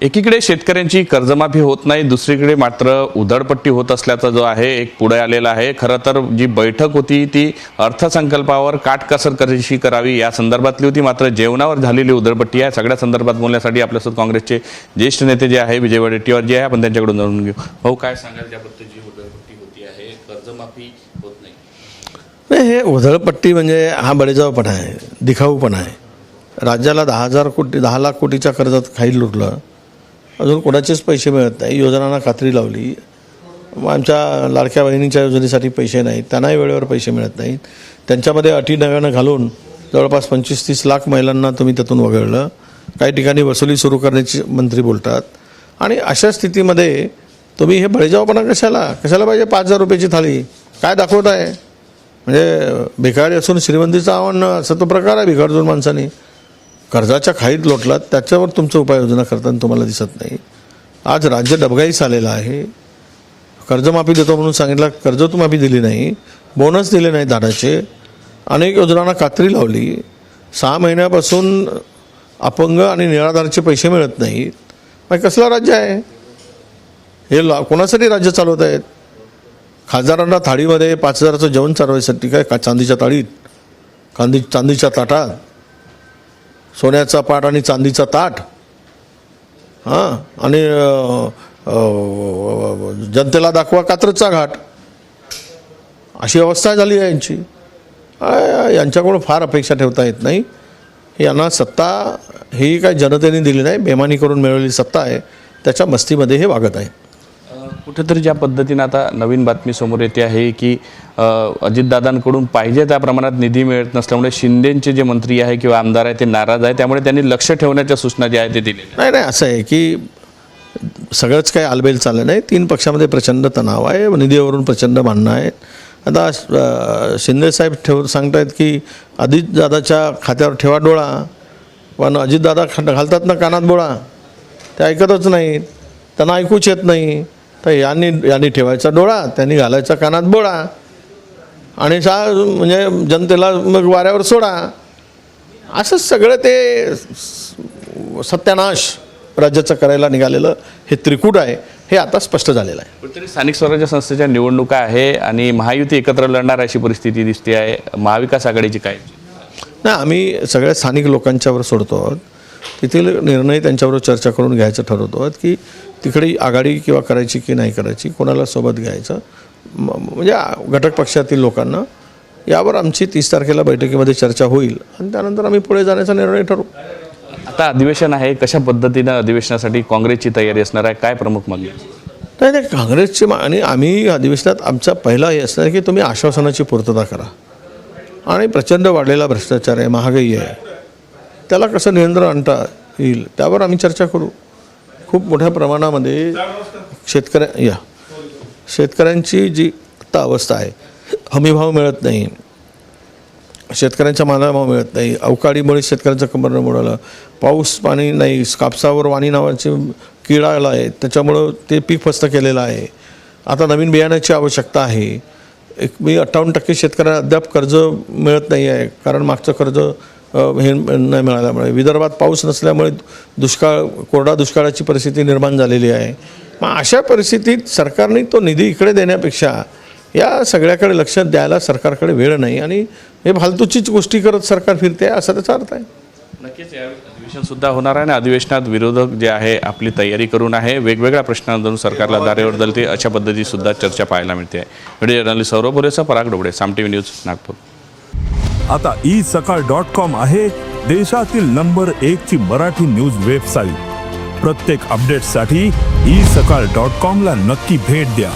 एकीकडे शेतकऱ्यांची कर्जमाफी होत नाही, दुसरीकडे मात्र उधळपट्टी होत असल्याचा जो आहे एक पुढे आलेला आहे। खरं तर जी बैठक होती ती अर्थसंकल्पावर काटकसर कशी करावी या संदर्भातली होती, मात्र जेवणावर झालेली उधळपट्टी या सगळ्या संदर्भात बोलण्यासाठी आपल्यासोबत काँग्रेसचे ज्येष्ठ नेते जे आहे विजय वडेट्टीवार जे आहे आपण त्यांच्याकडून जाणून घेऊ। भाऊ, काय सांगाल त्याबद्दल? जी उधळपट्टी होती आहे, कर्जमाफी होत नाही। हे उधळपट्टी म्हणजे हा बळेजावपणा आहे, दिखाऊपणा आहे। राज्याला 10 लाख कोटीच्या कर्जात खाईल लुटलं, अजून कोणाचेच पैसे मिळत नाही, योजनांना कात्री लावली। आमच्या लाडक्या बहिणींच्या योजनेसाठी पैसे नाहीत, त्यांनाही वेळेवर पैसे मिळत नाहीत। त्यांच्यामध्ये अटी नव्यानं घालून जवळपास 25-30 लाख महिलांना तुम्ही त्यातून वगळलं। काही ठिकाणी वसुली सुरू करण्याची मंत्री बोलतात आणि अशा स्थितीमध्ये तुम्ही हे बळेजावपणा कशाला पाहिजे? 5,000 रुपयाची थाळी काय दाखवत आहे? म्हणजे भिकारी असून श्रीमंतीचं आव्हान असा तो प्रकार आहे। भिकारजोर माणसाने कर्जाच्या खाईत लोटलात, त्याच्यावर तुमचं उपाययोजना करताना तुम्हाला दिसत नाही। आज राज्य डबघाईस आलेलं आहे। कर्जमाफी देतो म्हणून सांगितलं, कर्जमाफी दिली नाही, बोनस दिले नाही दादाचे, अनेक योजनांना कात्री लावली। 6 महिन्यापासून अपंग आणि निराधारचे पैसे मिळत नाहीत। मग कसलं राज्य आहे हे? कोणासाठी राज्य चालवत आहेत? खासदारांना थाळीमध्ये 5,000चं जेवण चालवायसाठी काय चांदीच्या थाळीत, चांदीच्या ताटात, सोन्याचा पाट आणि चांदीचा ताट, हां, आणि जनतेला दाखवा कात्रजचा घाट, अशी अवस्था झाली आहे यांची। यांच्याकडून फार अपेक्षा ठेवता येत नाही। यांना सत्ता ही काय जनतेने दिली नाही, बेमानी करून मिळवलेली सत्ता आहे, त्याच्या मस्तीमध्ये हे वागत आहे। कुठेतरी ज्या पद्धतीने आता नवीन बातमी समोर येते आहे की अजितदादांकडून पाहिजे त्या प्रमाणात निधी मिळत नसल्यामुळे शिंदेचे जे मंत्री आहे किंवा आमदार आहे ते नाराज आहे, त्यामुळे त्यांनी लक्ष ठेवण्याच्या सूचना ज्या आहेत ते दिल्या। नाही, असं आहे की सगळंच काही आलबेल चाललं नाही। 3 पक्षामध्ये प्रचंड तणाव आहे, निधीवरून प्रचंड भांडणं आहेत। आता शिंदेसाहेब सांगतायत की अजितदादाच्या खात्यावर ठेवा डोळा, पण अजितदादा घालतात ना कानात बोळा, ते ऐकतच नाहीत, त्यांना ऐकूच येत नाही। तर यांनी ठेवायचा डोळा, त्यांनी घालायचा कानात बोळा आणि म्हणजे जनतेला मग वाऱ्यावर सोडा, असं सगळं ते सत्यानाश राज्याचं करायला निघालेलं हे त्रिकूट आहे, हे आता स्पष्ट झालेलं आहे। कुठेतरी स्थानिक स्वराज्य संस्थेच्या निवडणुका आहे आणि महायुती एकत्र लढणार अशी परिस्थिती दिसते आहे। महाविकास आघाडीची काय? नाही, आम्ही सगळ्या स्थानिक लोकांच्यावर सोडतो, तिथील निर्णय त्यांच्याबरोबर चर्चा करून घ्यायचं ठरवतो की तिकडे आघाडी किंवा करायची की नाही करायची, कोणाला सोबत घ्यायचं, म्हणजे घटक पक्षातील लोकांना। यावर आमची 30 तारखेला बैठकीमध्ये चर्चा होईल आणि त्यानंतर आम्ही पुढे जाण्याचा निर्णय ठरवू। आता अधिवेशन आहे, कशा पद्धतीनं अधिवेशनासाठी काँग्रेसची तयारी असणार आहे? काय प्रमुख मागणी? नाही, काँग्रेसची आणि आम्ही अधिवेशनात आमचा पहिला हे असणार की तुम्ही आश्वासनाची पूर्तता करा आणि प्रचंड वाढलेला भ्रष्टाचार आहे, महागाई आहे, त्याला कसं नियंत्रण आणता येईल त्यावर आम्ही चर्चा करू। खूप मोठ्या प्रमाणामध्ये शेतकऱ्यांची जी आता अवस्था आहे, हमीभाव मिळत नाही, शेतकऱ्यांच्या मालाला भाव मिळत नाही, अवकाळीमुळे शेतकऱ्यांचं कंबरनं मोडालं, पाऊस पाणी नाही, कापसावर वाणी नावाची कीड आला आहे, त्याच्यामुळं ते पीक फस्त केलेलं आहे। आता नवीन बियाण्याची आवश्यकता आहे। 58% शेतकऱ्यांना अद्याप कर्ज मिळत नाही आहे, कारण मागचं कर्ज हे नाही मिळाल्यामुळे। विदर्भात पाऊस नसल्यामुळे कोरडा दुष्काळाची परिस्थिती निर्माण झालेली आहे। मग अशा परिस्थितीत सरकारने तो निधी इकडे देण्यापेक्षा या सगळ्याकडे लक्ष द्यायला सरकारकडे वेळ नाही आणि हे फालतूचीच गोष्टी करत सरकार फिरते, असा त्याचा अर्थ आहे। नक्कीच या अधिवेशन सुद्धा होणार आहे आणि अधिवेशनात विरोधक जे आहे आपली तयारी करून आहे, वेगवेगळ्या प्रश्नांवरून सरकारला दारेवर धरते, अशा पद्धती सुद्धा चर्चा पाहायला मिळते। व्हिडिओ जर्नलिस्ट सौरभ बोरेसह पराग डोबळे, साम टीव्ही न्यूज, नागपूर। आता isakal.com आहे देशातील नंबर 1 ची मराठी न्यूज वेबसाईट। प्रत्येक अपडेटसाठी isakal.com ला नक्की भेट द्या।